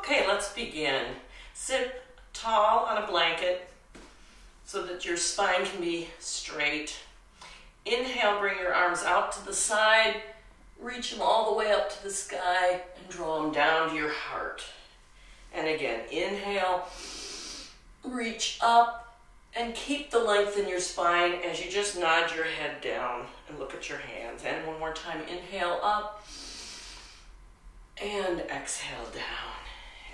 Okay, let's begin. Sit tall on a blanket so that your spine can be straight. Inhale, bring your arms out to the side, reach them all the way up to the sky and draw them down to your heart. And again, inhale, reach up and keep the length in your spine as you just nod your head down and look at your hands. And one more time, inhale up and exhale down.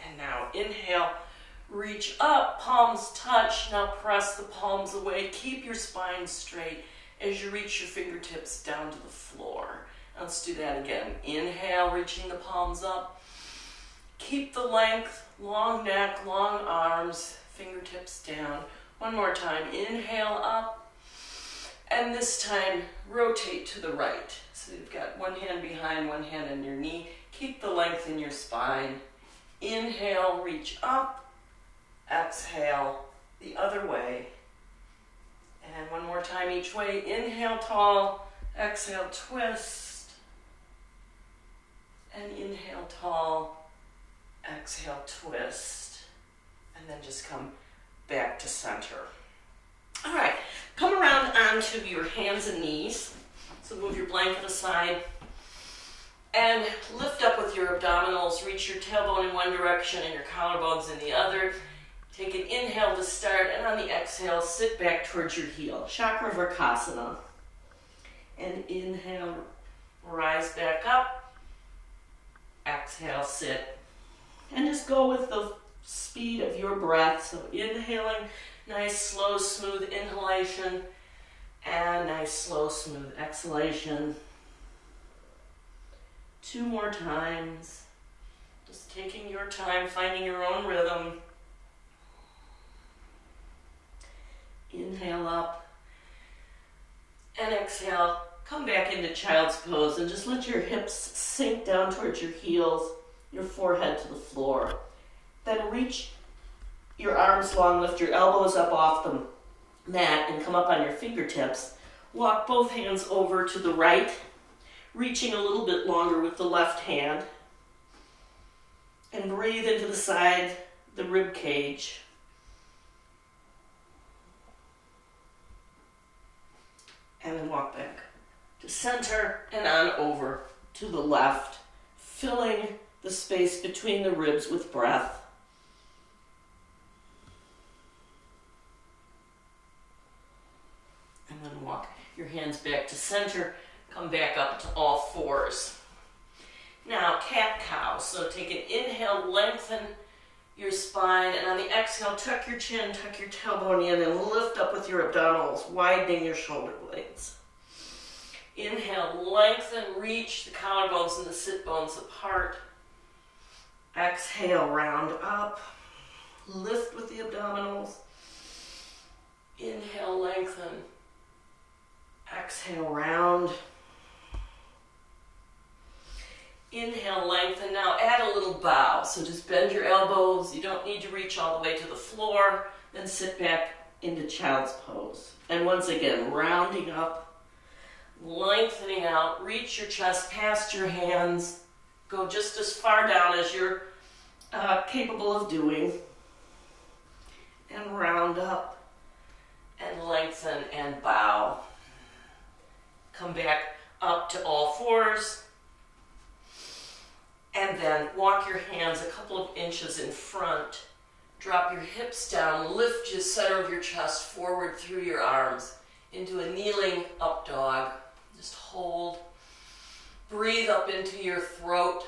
And now inhale, reach up, palms touch. Now press the palms away. Keep your spine straight as you reach your fingertips down to the floor. Let's do that again. Inhale, reaching the palms up. Keep the length, long neck, long arms, fingertips down. One more time. Inhale up. And this time, rotate to the right. So you've got one hand behind, one hand on your knee. Keep the length in your spine. Inhale, reach up. Exhale, the other way. And one more time each way. Inhale, tall. Exhale, twist. And inhale, tall. Exhale, twist. And then just come back to center. All right, come around onto your hands and knees. So move your blanket aside. And lift up with your abdominals. Reach your tailbone in one direction and your collarbones in the other. Take an inhale to start, and on the exhale, sit back towards your heel. Chakra Vrksasana. And inhale, rise back up. Exhale, sit. And just go with the speed of your breath. So inhaling, nice, slow, smooth inhalation. And nice, slow, smooth exhalation. 2 more times. Just taking your time, finding your own rhythm. Inhale up. And exhale. Come back into child's pose and just let your hips sink down towards your heels, your forehead to the floor. Then reach your arms long, lift your elbows up off the mat and come up on your fingertips. Walk both hands over to the right, reaching a little bit longer with the left hand. And breathe into the side, the rib cage. And then walk back to center and on over to the left, filling the space between the ribs with breath. And then walk your hands back to center, come back up to all fours. Now, cat-cow. So take an inhale, lengthen your spine, and on the exhale, tuck your chin, tuck your tailbone in, and lift up with your abdominals, widening your shoulder blades. Inhale, lengthen, reach the collarbones and the sit bones apart. Exhale, round up, lift with the abdominals. Inhale, lengthen. Exhale, round. Inhale, lengthen. Now add a little bow. So just bend your elbows. You don't need to reach all the way to the floor. Then sit back into child's pose. And once again, rounding up, lengthening out. Reach your chest past your hands. Go just as far down as you're capable of doing. And round up and lengthen and bow. Come back up to all fours. And then walk your hands a couple of inches in front. Drop your hips down. Lift the center of your chest forward through your arms into a kneeling up dog. Just hold. Breathe up into your throat.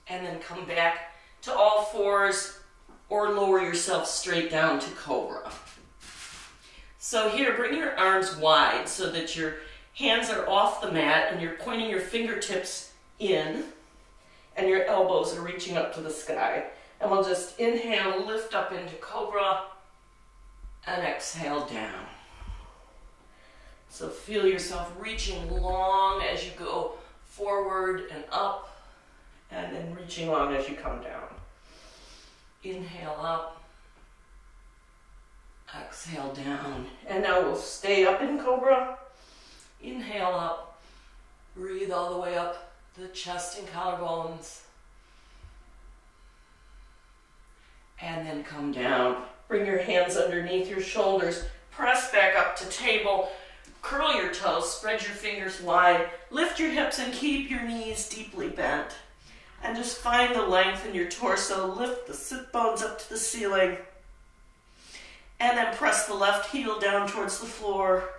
And then come back to all fours or lower yourself straight down to cobra. So here, bring your arms wide so that your hands are off the mat and you're pointing your fingertips in and your elbows are reaching up to the sky. And we'll just inhale, lift up into cobra and exhale down. So feel yourself reaching long as you go forward and up and then reaching long as you come down. Inhale up, exhale down. And now we'll stay up in cobra. Inhale up, breathe all the way up the chest and collarbones. And then come down. Bring your hands underneath your shoulders. Press back up to table. Curl your toes. Spread your fingers wide. Lift your hips and keep your knees deeply bent. And just find the length in your torso. Lift the sit bones up to the ceiling. And then press the left heel down towards the floor.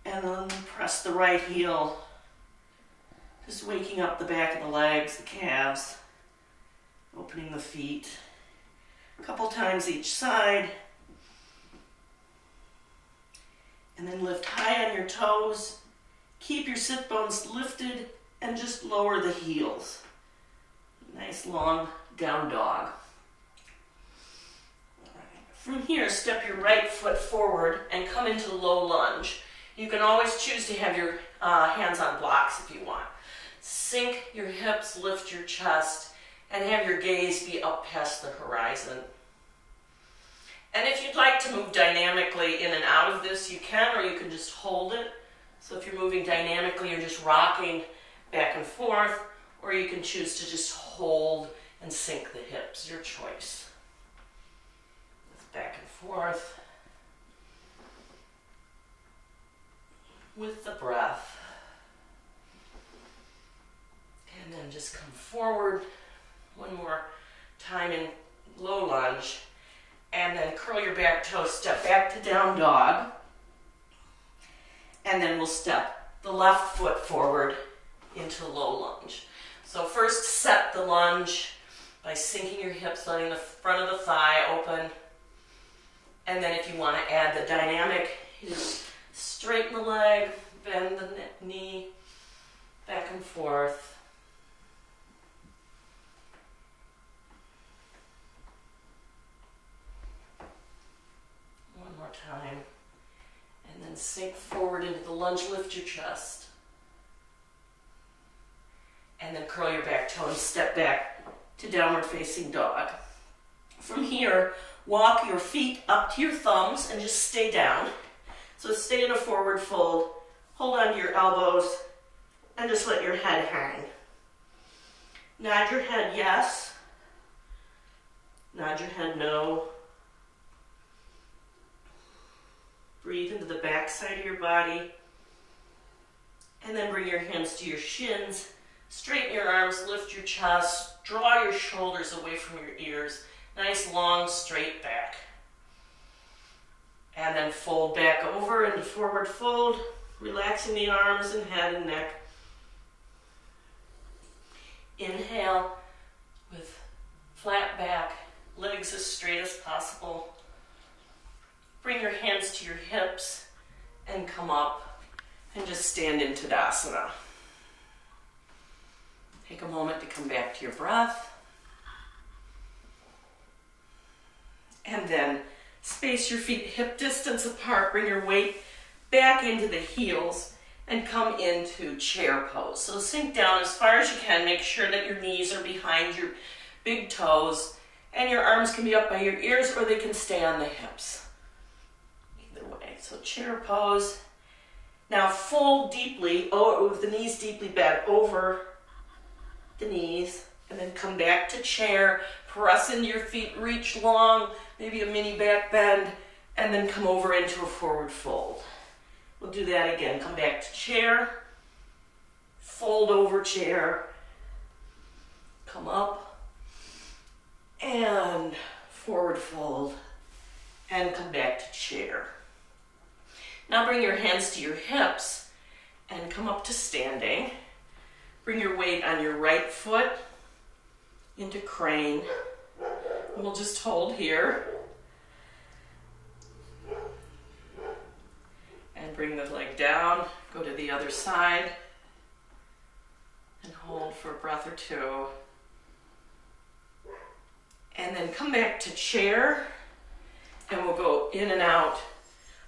And then press the right heel. Just waking up the back of the legs, the calves. Opening the feet. A couple times each side. And then lift high on your toes. Keep your sit bones lifted and just lower the heels. Nice long down dog. From here, step your right foot forward and come into low lunge. You can always choose to have your hands on blocks if you want. Sink your hips, lift your chest, and have your gaze be up past the horizon. And if you'd like to move dynamically in and out of this, you can, or you can just hold it. So if you're moving dynamically, you're just rocking back and forth, or you can choose to just hold and sink the hips, your choice. Back and forth with the breath. And then just come forward one more time in low lunge. And then curl your back toes, step back to down dog. And then we'll step the left foot forward into low lunge. So first set the lunge by sinking your hips, letting the front of the thigh open. And then if you want to add the dynamic, you just straighten the leg, bend the knee, back and forth. One more time. And then sink forward into the lunge, lift your chest. And then curl your back toe and step back to downward facing dog. From here, walk your feet up to your thumbs and just stay down. So stay in a forward fold. Hold on to your elbows and just let your head hang. Nod your head yes. Nod your head no. Breathe into the back side of your body. And then bring your hands to your shins. Straighten your arms, lift your chest. Draw your shoulders away from your ears. Nice long straight back. And then fold back over into forward fold, relaxing the arms and head and neck. Inhale with flat back, legs as straight as possible. Bring your hands to your hips and come up and just stand in Tadasana. Take a moment to come back to your breath. And then space your feet hip distance apart. Bring your weight back into the heels and come into chair pose. So sink down as far as you can. Make sure that your knees are behind your big toes and your arms can be up by your ears or they can stay on the hips. Either way. So chair pose. Now fold deeply, with the knees deeply bent over the knees. And then come back to chair, press into your feet, reach long, maybe a mini back bend, and then come over into a forward fold. We'll do that again. Come back to chair, fold over chair, come up, and forward fold, and come back to chair. Now bring your hands to your hips and come up to standing. Bring your weight on your right foot into crane. And we'll just hold here. And bring the leg down, go to the other side, and hold for a breath or two. And then come back to chair, and we'll go in and out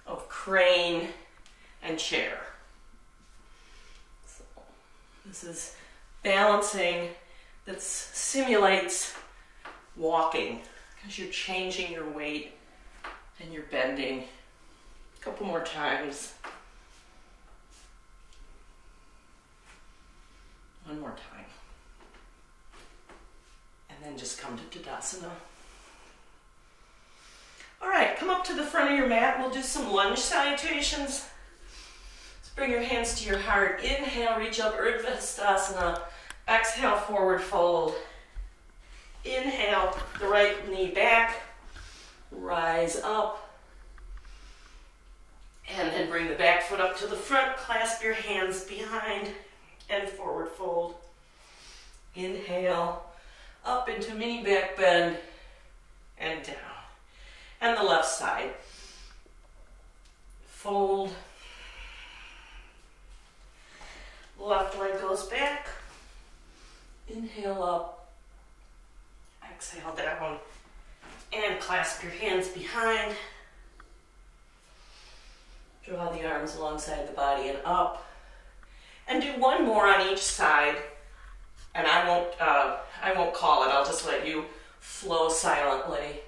of crane and chair. So this is balancing that simulates walking because you're changing your weight and you're bending. A couple more times. One time. And then just come to Tadasana. All right, come up to the front of your mat. We'll do some lunge salutations. So bring your hands to your heart. Inhale, reach up, Urdhva Hastasana. Exhale, forward fold. Inhale, the right knee back. Rise up. And then bring the back foot up to the front. Clasp your hands behind and forward fold. Inhale, up into mini back bend and down. And the left side. Fold. Left leg goes back. Inhale up. Exhale down. And clasp your hands behind. Draw the arms alongside the body and up. And do one more on each side. And I won't call it. I'll just let you flow silently.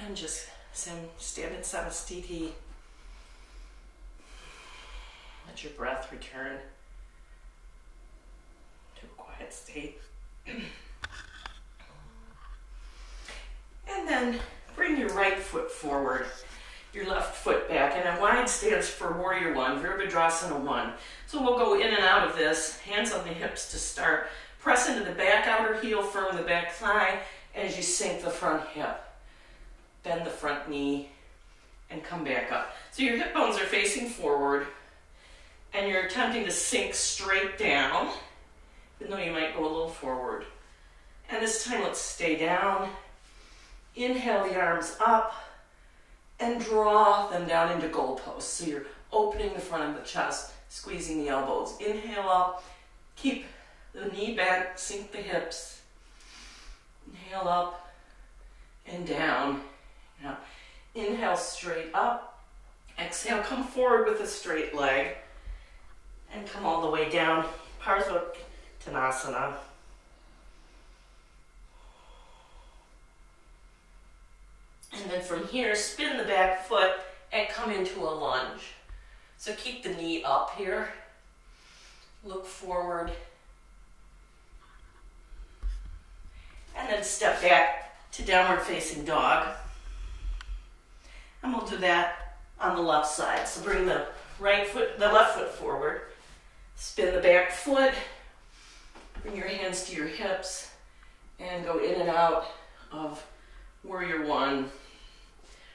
And just stand in Samastiti. Let your breath return to a quiet state. And then bring your right foot forward, your left foot back, and a wide stance for Warrior One, Virabhadrasana 1. So we'll go in and out of this, hands on the hips to start. Press into the back outer heel, firm the back thigh as you sink the front hip. Bend the front knee and come back up. So your hip bones are facing forward and you're attempting to sink straight down, even though you might go a little forward. And this time let's stay down. Inhale the arms up and draw them down into goalposts. So you're opening the front of the chest, squeezing the elbows. Inhale up, keep the knee bent, sink the hips. Inhale up and down. Now, inhale straight up. Exhale, come forward with a straight leg. And come all the way down. Parsvottanasana. And then from here, spin the back foot and come into a lunge. So keep the knee up here. Look forward. And then step back to downward facing dog. And we'll do that on the left side. So bring the left foot forward. Spin the back foot. Bring your hands to your hips and go in and out of Warrior One.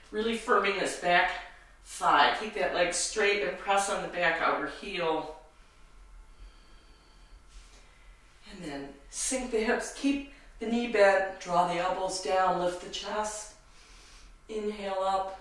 Really firming this back thigh. Keep that leg straight and press on the back outer heel. And then sink the hips. Keep the knee bent. Draw the elbows down. Lift the chest. Inhale up.